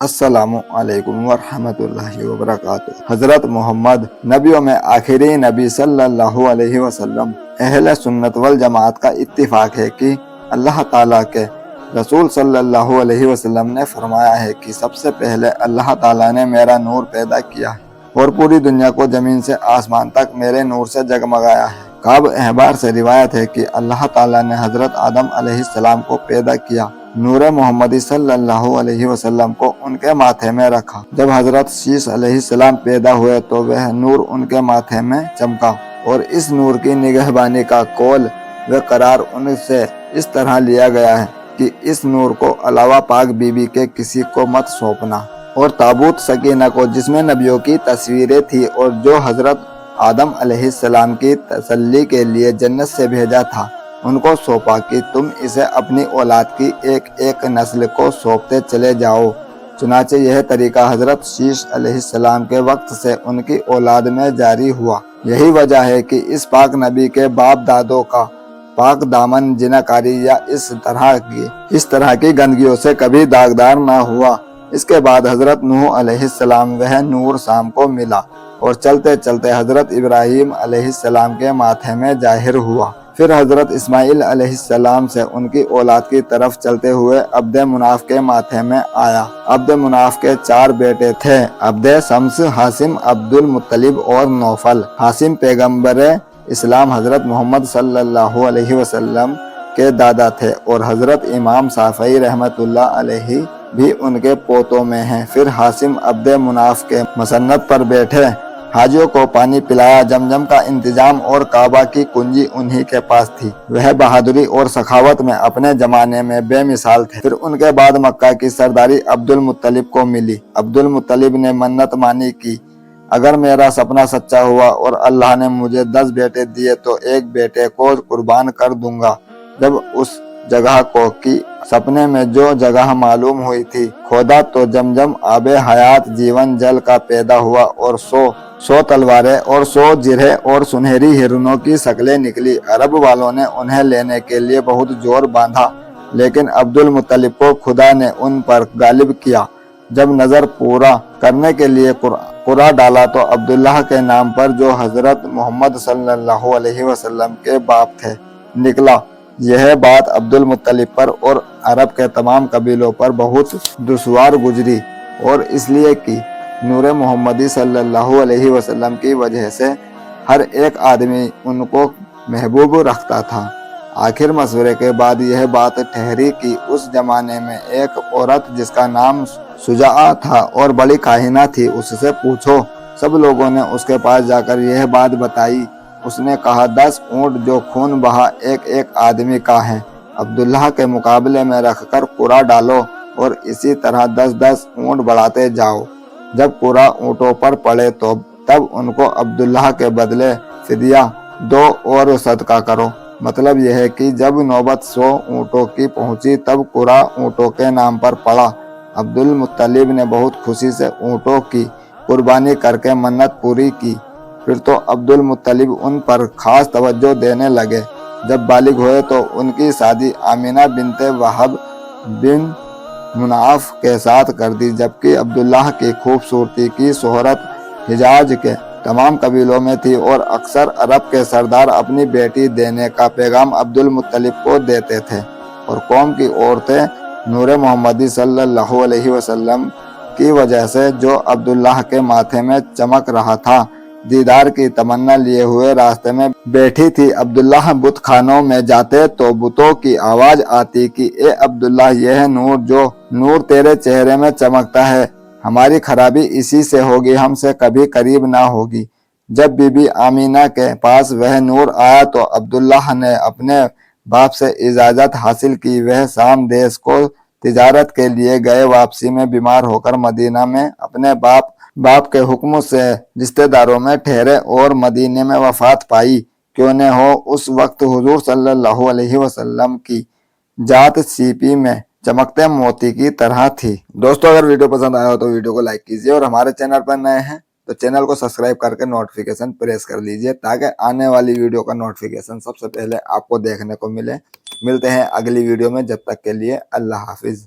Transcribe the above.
السلام علیکم ورحمۃ اللہ وبرکاتہ۔ حضرت محمد نبیوں میں آخری نبی صلی اللہ علیہ وسلم۔ اہل سنت والجماعت کا اتفاق ہے کہ اللہ تعالیٰ کے رسول صلی اللہ علیہ وسلم نے فرمایا ہے کہ سب سے پہلے اللہ تعالیٰ نے میرا نور پیدا کیا ہے اور پوری دنیا کو زمین سے آسمان تک میرے نور سے جگمگایا ہے۔ کعب احبار سے روایت ہے کہ اللہ تعالیٰ نے حضرت آدم علیہ السلام کو پیدا کیا، نور محمدی صلی اللہ علیہ وسلم کو ان کے ماتھے میں رکھا۔ جب حضرت شیش علیہ السلام پیدا ہوئے تو وہ نور ان کے ماتھے میں چمکا، اور اس نور کی نگہبانی کا قول و قرار ان سے اس طرح لیا گیا ہے کہ اس نور کو علاوہ پاک بی بی کے کسی کو مت سونپنا۔ اور تابوت سکینہ کو، جس میں نبیوں کی تصویریں تھی اور جو حضرت آدم علیہ السلام کی تسلی کے لیے جنت سے بھیجا تھا، ان کو سونپا کہ تم اسے اپنی اولاد کی ایک ایک نسل کو سونپتے چلے جاؤ۔ چنانچہ یہ طریقہ حضرت شیش علیہ السلام کے وقت سے ان کی اولاد میں جاری ہوا۔ یہی وجہ ہے کہ اس پاک نبی کے باپ دادوں کا پاک دامن جناکاری یا اس طرح کی گندگیوں سے کبھی داغدار نہ ہوا۔ اس کے بعد حضرت نوح علیہ السلام وہ نور شام کو ملا اور چلتے چلتے حضرت ابراہیم علیہ السلام کے ماتھے میں ظاہر ہوا۔ پھر حضرت اسماعیل علیہ السلام سے ان کی اولاد کی طرف چلتے ہوئے عبد مناف کے ماتھے میں آیا۔ عبد مناف کے 4 بیٹے تھے: عبد شمس، ہاشم، عبد المطلب اور نوفل۔ ہاشم پیغمبر اسلام حضرت محمد صلی اللہ علیہ وسلم کے دادا تھے، اور حضرت امام شافعی رحمۃ اللہ علیہ بھی ان کے پوتوں میں ہیں۔ پھر ہاشم عبد مناف کے مسند پر بیٹھے، حاجیوں کو پانی پلایا، زمزم کا انتظام اور کعبہ کی کنجی انہی کے پاس تھی۔ وہ بہادری اور سخاوت میں اپنے زمانے میں بے مثال تھے۔ پھر ان کے بعد مکہ کی سرداری عبد المطلب کو ملی۔ عبد المطلب نے منت مانی کہ اگر میرا سپنا سچا ہوا اور اللہ نے مجھے 10 بیٹے دیے تو ایک بیٹے کو قربان کر دوں گا۔ جب اس جگہ کو کی سپنے میں جو جگہ معلوم ہوئی تھی کھودا تو زمزم آب حیات جیون جل کا پیدا ہوا، اور 100 تلواریں اور 100 جرحیں اور سنہری ہرنوں کی شکلیں نکلی۔ عرب والوں نے انہیں لینے کے لیے بہت زور باندھا، لیکن عبد المطلب کو خدا نے ان پر غالب کیا۔ جب نظر پورا کرنے کے لیے قرعہ ڈالا تو عبداللہ کے نام پر، جو حضرت محمد صلی اللہ علیہ وسلم کے باپ تھے، نکلا۔ یہ بات عبد المطلب پر اور عرب کے تمام قبیلوں پر بہت دشوار گزری، اور اس لیے کہ نور محمدی صلی اللہ علیہ وسلم کی وجہ سے ہر ایک آدمی ان کو محبوب رکھتا تھا۔ آخر مشورے کے بعد یہ بات ٹھہری کہ اس زمانے میں ایک عورت جس کا نام شجاعہ تھا اور بڑی کاہنہ تھی، اس سے پوچھو۔ سب لوگوں نے اس کے پاس جا کر یہ بات بتائی۔ اس نے کہا 10 اونٹ جو خون بہا ایک ایک آدمی کا ہے، عبداللہ کے مقابلے میں رکھ کر قرعہ ڈالو، اور اسی طرح 10 اونٹ بڑھاتے جاؤ۔ جب قرعہ اونٹوں پر پڑے تو تب ان کو عبداللہ کے بدلے فدیہ دو اور صدقہ کرو۔ مطلب یہ ہے کہ جب نوبت 100 اونٹوں کی پہنچی تب قرعہ اونٹوں کے نام پر پڑا۔ عبد المطلب نے بہت خوشی سے اونٹوں کی قربانی کر کے منت پوری کی۔ پھر تو عبد المطلب ان پر خاص توجہ دینے لگے۔ جب بالغ ہوئے تو ان کی شادی آمینہ بنت وہب بن مناف کے ساتھ کر دی، جبکہ عبداللہ کی خوبصورتی کی شہرت حجاز کے تمام قبیلوں میں تھی، اور اکثر عرب کے سردار اپنی بیٹی دینے کا پیغام عبد المطلب کو دیتے تھے، اور قوم کی عورتیں نور محمدی صلی اللہ علیہ وسلم کی وجہ سے جو عبداللہ کے ماتھے میں چمک رہا تھا، دیدار کی تمنا لیے ہوئے راستے میں بیٹھی تھی۔ عبداللہ بت خانوں میں جاتے تو بتوں کی آواز آتی کہ اے عبداللہ، یہ جو نور تیرے چہرے میں چمکتا ہے، ہماری خرابی اسی سے ہوگی، ہم سے کبھی قریب نہ ہوگی۔ جب بی بی آمینہ کے پاس وہ نور آیا تو عبداللہ نے اپنے باپ سے اجازت حاصل کی۔ وہ شام دیش کو تجارت کے لیے گئے، واپسی میں بیمار ہو کر مدینہ میں اپنے باپ کے حکم سے رشتہ داروں میں ٹھہرے اور مدینے میں وفات پائی۔ کیوں نہ ہو اس وقت حضور صلی اللہ علیہ وسلم کی ذات سیپی میں چمکتے موتی کی طرح تھی۔ دوستو، اگر ویڈیو پسند آیا ہو تو ویڈیو کو لائک کیجئے، اور ہمارے چینل پر نئے ہیں تو چینل کو سبسکرائب کر کے نوٹیفیکیشن پریس کر لیجئے، تاکہ آنے والی ویڈیو کا نوٹیفیکیشن سب سے پہلے آپ کو دیکھنے کو ملے۔ ملتے ہیں اگلی ویڈیو میں، جب تک کے لیے اللہ حافظ۔